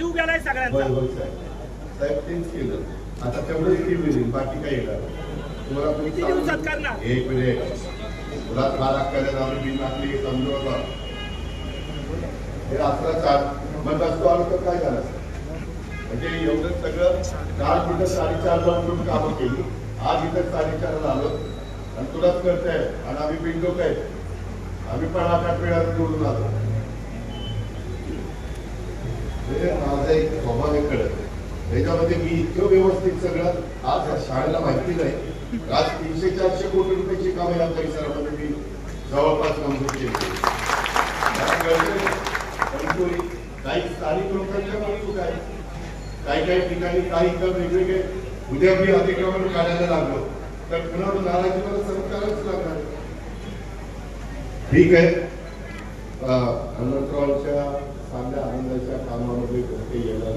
जीव गेलाय सगळ्यांचा. साहेब तेच केलं. आता तेवढंच टीम येईल, बाकी काय येणार तुम्हाला. किती दिवसात करणार? एक मिनिट, तुला 6 लाख करायला आम्ही बिल टाकली समजू होता हे असला 4 मग असतो आलो तर काय झालं. म्हणजे एवढं सगळं काल तिथं 4.5 लाख कामं केली, आज इथं 4.5 आलो आणि तुलाच कळतंय. आणि आम्ही बिंडो काय आम्ही पण 8 वेळा निवडून आलो. माझा एक स्वभाव आहे कळत त्याच्यामध्ये मी इतकं व्यवस्थित सगळं आज शाळेला माहिती नाही. आज 300-400 कोटी रुपयाची कामं या परिसरामध्ये मी जवळपास मंजूर केली. काही स्थानिक लोकांच्या चूक आहे. काही ठिकाणी काही वेगवेगळे उद्या मी अतिक्रमण काढायला लागलो तर पुन्हा नाराजी मला सहन करायच लागणार. ठीक आहे, हनुमंतरावांच्या चांगल्या आनंदाच्या कामामध्ये येणार